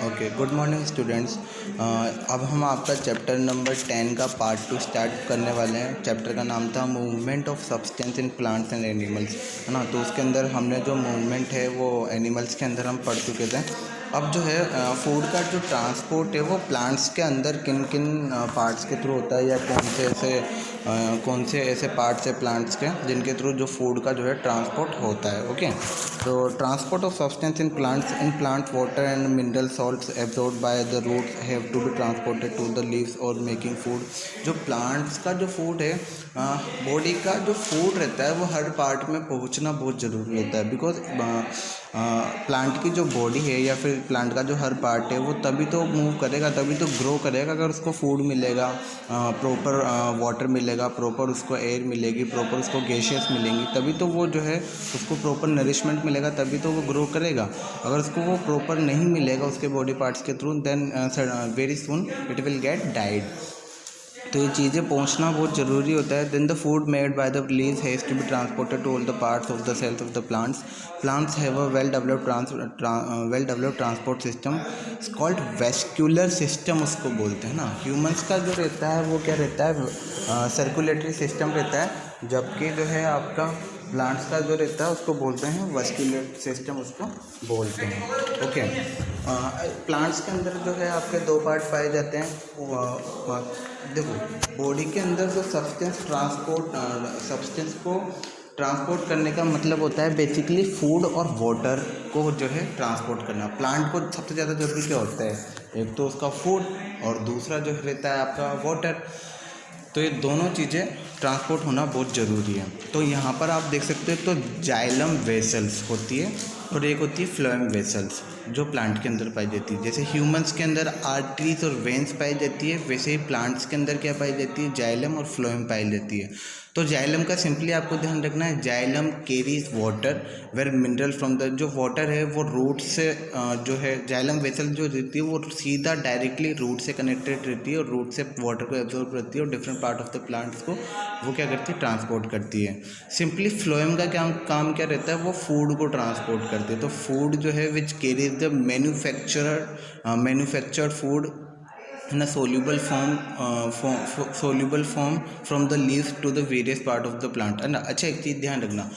Okay, good morning students. अब हम आपका चैप्टर नंबर 10 का पार्ट 2 स्टार्ट करने वाले हैं। चैप्टर का नाम था movement of substance in plants and animals, है ना। तो उसके अंदर हमने जो मूवमेंट है वो एनिमल्स के अंदर हम पढ़ चुके थे। अब जो है फूड का जो ट्रांसपोर्ट है वो प्लांट्स के अंदर किन किन पार्ट्स के थ्रू होता है, या कौन से ऐसे पार्ट्स है प्लांट्स के जिनके थ्रू जो फूड का जो है ट्रांसपोर्ट होता है। ओके, तो transport of substance in plants water and mineral salts absorbed by the roots have to be transported to the leaves और making food। जो प्लांट्स का जो फूड है, बॉडी का जो फूड रहता है वो हर पार्ट में पहुंचना बहुत ज़रूरी होता है। बिकॉज प्लांट की जो बॉडी है या फिर प्लांट का जो हर पार्ट है वो तभी तो मूव करेगा, तभी तो ग्रो करेगा अगर उसको फूड मिलेगा, प्रॉपर वाटर मिलेगा, प्रॉपर उसको एयर मिलेगी, प्रॉपर उसको गैसेस मिलेंगी, तभी तो वो जो है उसको प्रॉपर नरिशमेंट मिलेगा, तभी तो वो ग्रो करेगा। अगर उसको वो प्रॉपर नहीं मिलेगा उसके बॉडी पार्ट्स के through, then very soon it will get died. तो ये चीज़ें पहुंचना बहुत ज़रूरी होता है। Then the food made by the leaves has to be transported to all the parts of the cells of the plants have a well developed transport system called vascular system उसको बोलते हैं ना। ह्यूमंस का जो रहता है वो क्या रहता है, सर्कुलेटरी सिस्टम रहता है, जबकि जो है आपका प्लांट्स का जो रहता है उसको बोलते हैं वेस्क्यूलर सिस्टम, उसको बोलते हैं। ओके, प्लांट्स के अंदर जो है आपके दो पार्ट पाए जाते हैं। देखो, बॉडी के अंदर जो सब्सटेंस को ट्रांसपोर्ट करने का मतलब होता है बेसिकली फूड और वाटर को जो है ट्रांसपोर्ट करना। प्लांट को सबसे ज़्यादा जरूरी क्या होता है, एक तो उसका फूड और दूसरा जो रहता है आपका वाटर। तो ये दोनों चीज़ें ट्रांसपोर्ट होना बहुत ज़रूरी है। तो यहाँ पर आप देख सकते हो, तो जाइलम वेसल्स होती है और एक होती है फ्लोएम वेसल्स जो प्लांट के अंदर पाई जाती है। जैसे ह्यूमंस के अंदर आर्टरीज और वेंस पाई जाती है, वैसे ही प्लांट्स के अंदर क्या पाई जाती है, जाइलम और फ्लोएम पाई जाती है। तो जाइलम का सिंपली आपको ध्यान रखना है, xylem carries water where mineral from the, जो वाटर है वो रूट से जो है जाइलम वेसल जो रहती है वो सीधा डायरेक्टली रूट से कनेक्टेड रहती है और रूट से वाटर को एब्जॉर्ब करती है और different part of the plants को वो क्या करती है, ट्रांसपोर्ट करती है। सिंपली फ्लोएम का काम क्या रहता है, वो फूड को ट्रांसपोर्ट करती है। तो फूड जो है which carries the manufactured food in a soluble form from the leaves to the various part of the plant। है ना। अच्छा, एक चीज़ ध्यान रखना,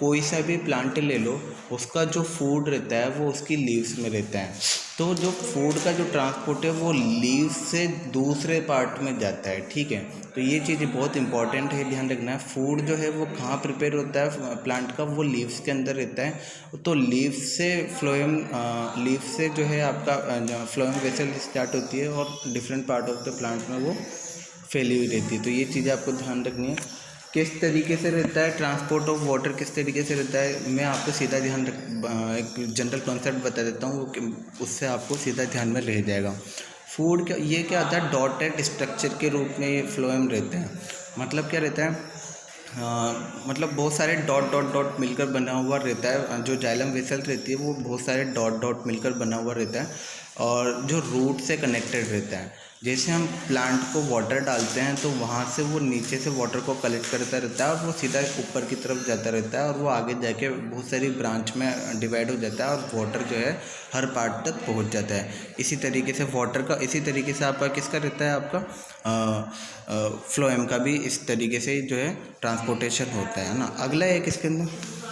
कोई सा भी प्लांट ले लो, उसका जो फूड रहता है वो उसकी लीव्स में रहता है। तो जो फूड का जो ट्रांसपोर्ट है वो लीव्स से दूसरे पार्ट में जाता है, ठीक है। तो ये चीज़ बहुत इंपॉर्टेंट है, ध्यान रखना है। फूड जो है वो कहाँ प्रिपेयर होता है प्लांट का, वो लीव्स के अंदर रहता है। तो लीव्स से जो है आपका फ्लोएम वेसल स्टार्ट होती है और different part of the plant में वो फैली हुई रहती है। तो ये चीज़ें आपको ध्यान रखनी है। किस तरीके से रहता है ट्रांसपोर्ट ऑफ वाटर, किस तरीके से रहता है, मैं आपको सीधा एक जनरल कॉन्सेप्ट बता देता हूँ, उससे आपको सीधा ध्यान में रह जाएगा। फूड ये क्या होता है, डॉटेड स्ट्रक्चर के रूप में ये फ्लोएम रहते हैं। मतलब क्या रहता है, मतलब बहुत सारे डॉट डॉट डॉट मिलकर बना हुआ रहता है। जो जाइलम वेसल रहती है वो बहुत सारे डॉट डॉट मिलकर बना हुआ रहता है और जो रूट से कनेक्टेड रहता है। जैसे हम प्लांट को वाटर डालते हैं तो वहाँ से वो नीचे से वाटर को कलेक्ट करता रहता है और वो सीधा ऊपर की तरफ जाता रहता है और वो आगे जाके बहुत सारी ब्रांच में डिवाइड हो जाता है और वाटर जो है हर पार्ट तक पहुँच जाता है। इसी तरीके से आपका किसका रहता है, आपका फ्लोएम का भी इस तरीके से जो है ट्रांसपोर्टेशन होता है ना। अगला एक इसके अंदर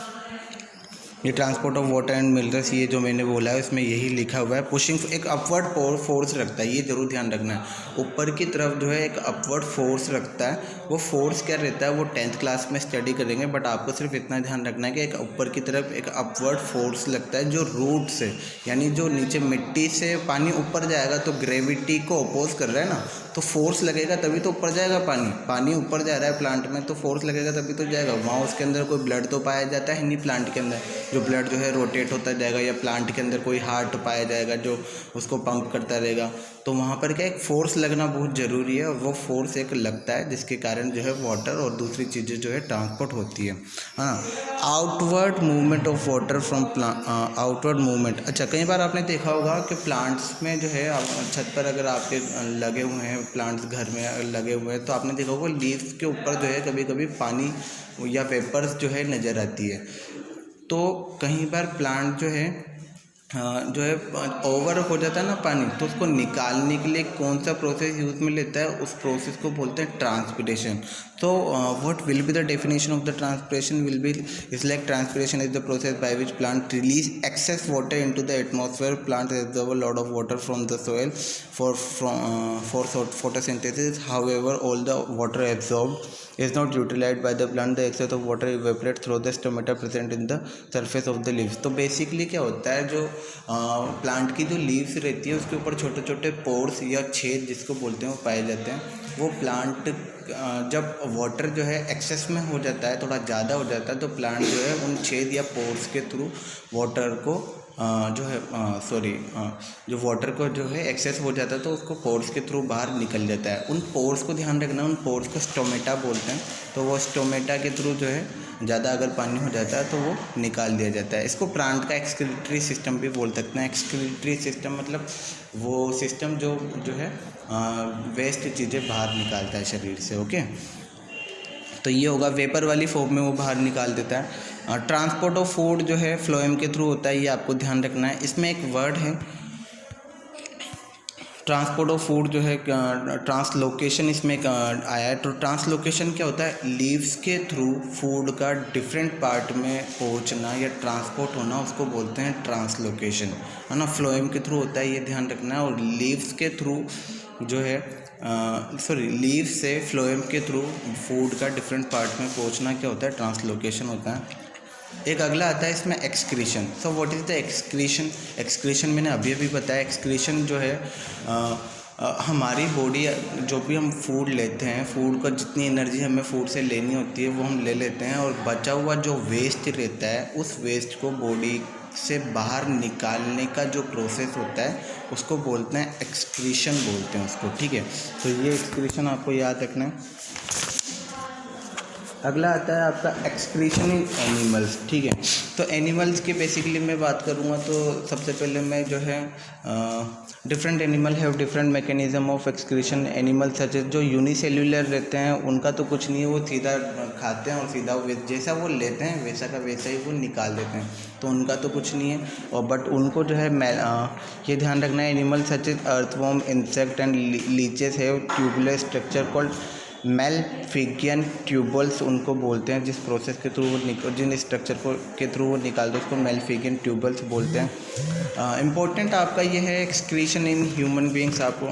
ये transport of water and minerals, ये जो मैंने बोला है इसमें यही लिखा हुआ है। पुशिंग एक अपवर्ड फोर्स रखता है, ये जरूर ध्यान रखना है। ऊपर की तरफ जो है एक अपवर्ड फोर्स रखता है। वो फोर्स क्या रहता है वो 10th क्लास में स्टडी करेंगे, बट आपको सिर्फ इतना ध्यान रखना है कि एक ऊपर की तरफ एक अपवर्ड फोर्स लगता है जो रूट से, यानी जो नीचे मिट्टी से पानी ऊपर जाएगा तो ग्रेविटी को अपोज कर रहा है ना, तो फोर्स लगेगा तभी तो ऊपर जाएगा। पानी ऊपर जा रहा है प्लांट में तो फोर्स लगेगा तभी तो जाएगा। वहाँ उसके अंदर कोई ब्लड तो पाया जाता है नहीं, प्लांट के अंदर जो ब्लड जो है रोटेट होता जाएगा, या प्लांट के अंदर कोई हार्ट पाया जाएगा जो उसको पंप करता रहेगा। तो वहाँ पर क्या एक फोर्स लगना बहुत ज़रूरी है और वो फोर्स एक लगता है जिसके कारण जो है वाटर और दूसरी चीज़ें जो है ट्रांसपोर्ट होती है। हाँ, outward movement of water from outward movement. अच्छा, कई बार आपने देखा होगा कि प्लांट्स में जो है आप छत पर अगर आपके लगे हुए हैं प्लांट्स, घर में लगे हुए हैं, तो आपने देखा होगा लीव्स के ऊपर जो है कभी कभी पानी या वेपर्स जो है नज़र आती है। तो कई बार प्लांट जो है जो है ओवर हो जाता है ना पानी, तो उसको निकालने के लिए कौन सा प्रोसेस यूज़ में लेता है, उस प्रोसेस को बोलते हैं ट्रांसपिरेशन। तो what will be the definition of the transpiration will be is like transpiration is the process by which plant release excess water into the atmosphere. Plant absorb lot of water from the soil for photosynthesis. However, all the water absorbed is not utilized by the plant. The excess of water evaporates through the stomata present in the surface of the leaves. तो basically क्या होता है, जो plant की जो leaves रहती है उसके ऊपर छोटे छोटे पोर्स या छेद जिसको बोलते हैं वो पाए जाते हैं। वो प्लांट जब वाटर जो है एक्सेस में हो जाता है, थोड़ा ज़्यादा हो जाता है, तो प्लांट जो है उन छेद या पोर्स के थ्रू वाटर को जो है जो वाटर को जो है एक्सेस हो जाता है तो उसको पोर्स के थ्रू बाहर निकल जाता है। उन पोर्स को ध्यान रखना, उन पोर्स को स्टोमेटा बोलते हैं। तो वो स्टोमेटा के थ्रू जो है ज़्यादा अगर पानी हो जाता है तो वो निकाल दिया जाता है। इसको प्लांट का एक्सक्रीटरी सिस्टम भी बोल सकते हैं। एक्सक्रीटरी सिस्टम मतलब वो सिस्टम जो है वेस्ट चीज़ें बाहर निकालता है शरीर से। ओके, तो ये होगा वेपर वाली फॉर्म में वो बाहर निकाल देता है। ट्रांसपोर्ट ऑफ फूड जो है फ्लोएम के थ्रू होता है, ये आपको ध्यान रखना है। इसमें एक वर्ड है ट्रांसपोर्ट ऑफ फूड जो है, ट्रांसलोकेशन इसमें आया है। तो ट्रांसलोकेशन क्या होता है, लीव्स के थ्रू फूड का डिफरेंट पार्ट में पहुंचना या ट्रांसपोर्ट होना, उसको बोलते हैं ट्रांसलोकेशन, है ना। फ्लोएम के थ्रू होता है, ये ध्यान रखना है। और लीव्स के थ्रू जो है लीव्स से फ्लोएम के थ्रू फूड का डिफरेंट पार्ट में पहुंचना क्या होता है, ट्रांसलोकेशन होता है। एक अगला आता है इसमें excretion. So what is the excretion? Excretion मैंने अभी बताया। एक्सक्रीशन जो है हमारी बॉडी, जो भी हम फूड लेते हैं, फूड का जितनी एनर्जी हमें फूड से लेनी होती है वो हम ले लेते हैं, और बचा हुआ जो वेस्ट रहता है उस वेस्ट को बॉडी से बाहर निकालने का जो प्रोसेस होता है उसको बोलते हैं एक्सक्रीशन बोलते हैं उसको, ठीक है। तो ये एक्सक्रीशन आपको याद रखना है। अगला आता है आपका एक्सक्रीशन इन एनिमल्स, ठीक है। तो एनिमल्स की बेसिकली मैं बात करूँगा तो सबसे पहले मैं जो है different animal have different mechanism of excretion. Animal सच जो यूनिसेल्युलर रहते हैं उनका तो कुछ नहीं है, वो सीधा खाते हैं और सीधा जैसा वो लेते हैं वैसा का वैसा ही वो निकाल देते हैं, तो उनका तो कुछ नहीं है। और बट उनको जो है ये ध्यान रखना है, animal such is earthworm, insect and leeches have tubular structure called Malpighian tubules, उनको बोलते हैं जिस प्रोसेस के थ्रू वो जिन स्ट्रक्चर को के थ्रू वो निकालते हैं उसको मेलफिगियन ट्यूबल्स बोलते हैं। इम्पोर्टेंट आपका ये है एक्सक्रीशन इन ह्यूमन बींग्स, आपको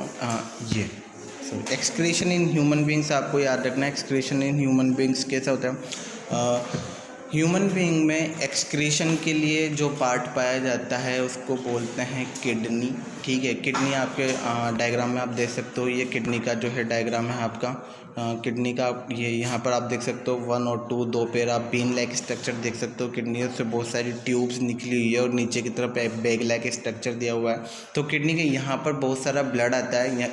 एक्सक्रीशन इन ह्यूमन बींग्स आपको याद रखना है। एक्सक्रीशन इन ह्यूमन बींग्स कैसा होता है, ह्यूमन बीइंग में एक्सक्रीशन के लिए जो पार्ट पाया जाता है उसको बोलते हैं किडनी, ठीक है। किडनी आपके डायग्राम में आप देख सकते हो, ये किडनी का जो है डायग्राम है आपका किडनी का। ये यहाँ पर आप देख सकते हो 1 और 2 दो पैर, आप बीन लाइक स्ट्रक्चर देख सकते हो। किडनी से बहुत सारी ट्यूब्स निकली हुई है और नीचे की तरफ बैग लाइक स्ट्रक्चर दिया हुआ है। तो किडनी के यहाँ पर बहुत सारा ब्लड आता है,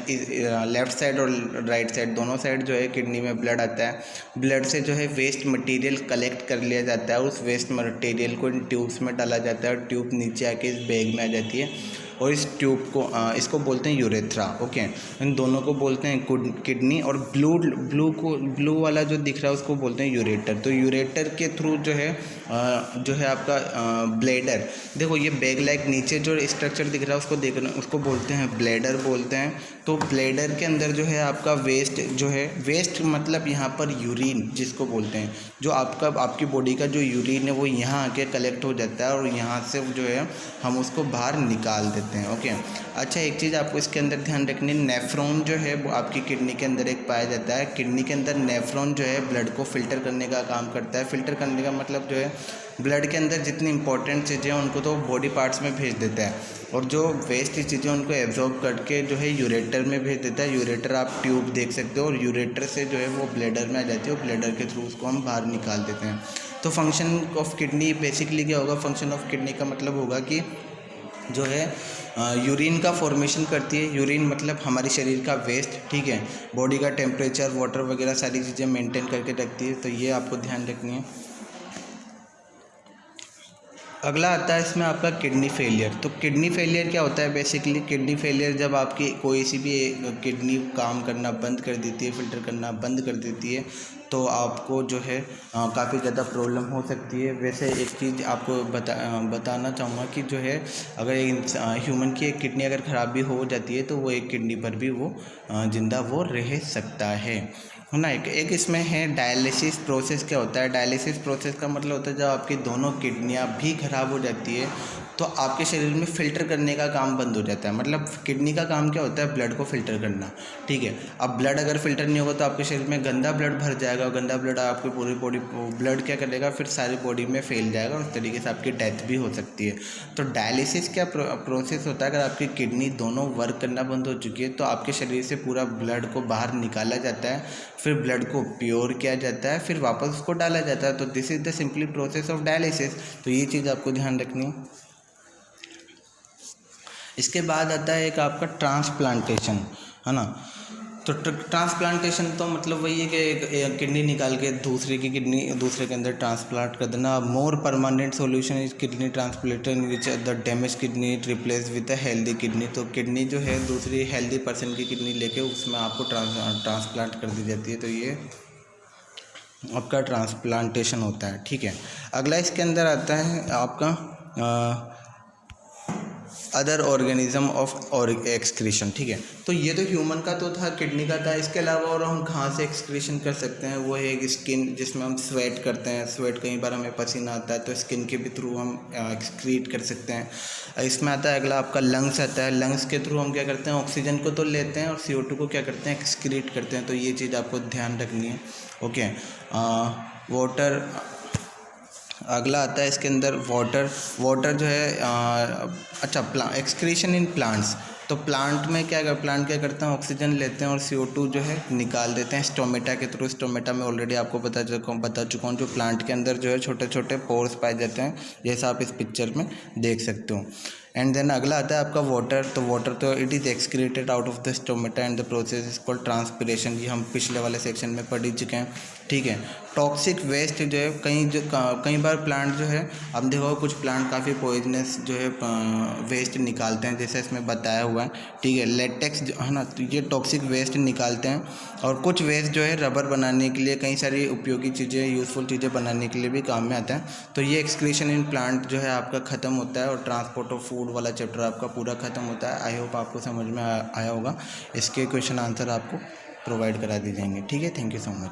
लेफ्ट साइड और राइट साइड दोनों साइड जो है किडनी में ब्लड आता है। ब्लड से जो है वेस्ट मटेरियल कलेक्ट कर लिया जाता है, उस वेस्ट मटेरियल को इन ट्यूब्स में डाला जाता है और ट्यूब नीचे आके इस बैग में आ जाती है और इस ट्यूब को इसको बोलते हैं यूरेथ्रा, ओके। इन दोनों को बोलते हैं किडनी, और ब्लू वाला जो दिख रहा है उसको बोलते हैं यूरेटर। तो यूरेटर के थ्रू जो है आपका ब्लैडर, देखो ये बैग लाइक नीचे जो स्ट्रक्चर दिख रहा है उसको देखना, उसको बोलते हैं ब्लैडर बोलते हैं। तो ब्लैडर के अंदर जो है आपका वेस्ट जो है, वेस्ट मतलब यहाँ पर यूरिन जिसको बोलते हैं, जो आपकी बॉडी का जो यूरिन है वो यहाँ आके कलेक्ट हो जाता है और यहाँ से जो है हम उसको बाहर निकाल देते हैं, ओके। अच्छा, एक चीज़ आपको इसके अंदर ध्यान रखनी, नेफ्रॉन जो है वो आपकी किडनी के अंदर एक पाया जाता है। किडनी के अंदर नेफ्रॉन जो है ब्लड को फिल्टर करने का काम करता है। फिल्टर करने का मतलब जो है ब्लड के अंदर जितनी इंपॉर्टेंट चीज़ें हैं उनको तो बॉडी पार्ट्स में भेज देता है, और जो वेस्ट चीज़ें उनको एब्जॉर्ब करके जो है यूरेटर में भेज देता है। यूरेटर आप ट्यूब देख सकते हो, और यूरेटर से जो है वो ब्लैडर में आ जाती है और ब्लैडर के थ्रू उसको हम बाहर निकाल देते हैं। तो फंक्शन ऑफ किडनी बेसिकली क्या होगा, फंक्शन ऑफ किडनी का मतलब होगा कि जो है यूरिन का फॉर्मेशन करती है। यूरिन मतलब हमारे शरीर का वेस्ट, ठीक है। बॉडी का टेम्परेचर, वाटर वगैरह सारी चीज़ें मेंटेन करके रखती है, तो ये आपको ध्यान रखनी है। अगला आता है इसमें आपका किडनी फेलियर। तो किडनी फेलियर क्या होता है, बेसिकली किडनी फेलियर जब आपकी कोई सी भी किडनी काम करना बंद कर देती है, फिल्टर करना बंद कर देती है, तो आपको जो है काफ़ी ज़्यादा प्रॉब्लम हो सकती है। वैसे एक चीज़ आपको बताना चाहूँगा कि जो है अगर ह्यूमन की एक किडनी अगर ख़राब भी हो जाती है तो वो एक किडनी पर भी वो ज़िंदा वो रह सकता है ना। एक इसमें है डायलिसिस प्रोसेस। क्या होता है डायलिसिस प्रोसेस का मतलब होता है जब आपकी दोनों किडनियाँ भी ख़राब हो जाती है तो आपके शरीर में फ़िल्टर करने का काम बंद हो जाता है। मतलब किडनी का काम क्या होता है, ब्लड को फ़िल्टर करना, ठीक है। अब ब्लड अगर फ़िल्टर नहीं होगा तो आपके शरीर में गंदा ब्लड भर जाएगा और गंदा ब्लड आपकी पूरी बॉडी ब्लड क्या करेगा, फिर सारी बॉडी में फैल जाएगा और उस तरीके से आपकी डेथ भी हो सकती है। तो डायलिसिस क्या प्रोसेस होता है, अगर आपकी किडनी दोनों वर्क करना बंद हो चुकी है तो आपके शरीर से पूरा ब्लड को बाहर निकाला जाता है, फिर ब्लड को प्योर किया जाता है, फिर वापस उसको डाला जाता है। तो this is the simply process of dialysis. तो ये चीज़ आपको ध्यान रखनी है। इसके बाद आता है एक आपका ट्रांसप्लांटेशन, है ना। तो ट्रांसप्लांटेशन तो मतलब वही है कि एक किडनी निकाल के दूसरे की किडनी दूसरे के अंदर ट्रांसप्लांट कर देना। मोर permanent solution is kidney transplantation which the damage kidney replace with a healthy kidney. तो किडनी जो है दूसरी हेल्दी पर्सन की किडनी लेके उसमें आपको ट्रांसप्लांट कर दी जाती है। तो ये आपका ट्रांसप्लांटेशन होता है, ठीक है। अगला इसके अंदर आता है आपका अदर ऑर्गेनिज्म ऑफ और एक्सक्रीशन, ठीक है। तो ये तो ह्यूमन का तो था, किडनी का था। इसके अलावा और हम कहाँ से एक्सक्रीशन कर सकते हैं, वो है एक स्किन, जिसमें हम स्वेट करते हैं। स्वेट कई बार हमें पसीना आता है तो स्किन के भी थ्रू हम एक्सक्रीट कर सकते हैं। इसमें आता है अगला आपका लंग्स आता है। लंग्स के थ्रू हम क्या करते हैं, ऑक्सीजन को तो लेते हैं और CO2 को क्या करते हैं, एक्सक्रीट करते हैं। तो ये चीज़ आपको ध्यान रखनी है, ओके। वाटर अगला आता है इसके अंदर वाटर जो है अच्छा एक्सक्रीशन इन प्लांट्स। तो प्लांट में प्लांट क्या करते हैं, ऑक्सीजन लेते हैं और CO2 जो है निकाल देते हैं स्टोमेटा के थ्रू। स्टोमेटा में ऑलरेडी आपको बता चुका हूँ जो प्लांट के अंदर जो है छोटे छोटे पोर्स पाए जाते हैं, जैसा आप इस पिक्चर में देख सकते हो। एंड देन अगला आता है आपका वाटर। तो वाटर तो it is excreted out of the stomata and the process is called transpiration. ये हम पिछले वाले सेक्शन में पढ़ ही चुके हैं, ठीक है। टॉक्सिक वेस्ट जो है कई बार प्लांट जो है, अब देखो कुछ प्लांट काफ़ी पॉइजनस जो है वेस्ट निकालते हैं, जैसे इसमें बताया हुआ है, ठीक है। लेटेक्स है ना, तो ये टॉक्सिक वेस्ट निकालते हैं। और कुछ वेस्ट जो है रबर बनाने के लिए, कई सारी उपयोगी चीज़ें, यूज़फुल चीज़ें बनाने के लिए भी काम में आता है। तो ये एक्सक्रीशन इन प्लांट जो है आपका ख़त्म होता है और ट्रांसपोर्ट ऑफ फूड वाला चैप्टर आपका पूरा ख़त्म होता है। आई होप आपको समझ में आया होगा। इसके क्वेश्चन आंसर आपको प्रोवाइड करा दिए जाएंगे, ठीक है। Thank you so much.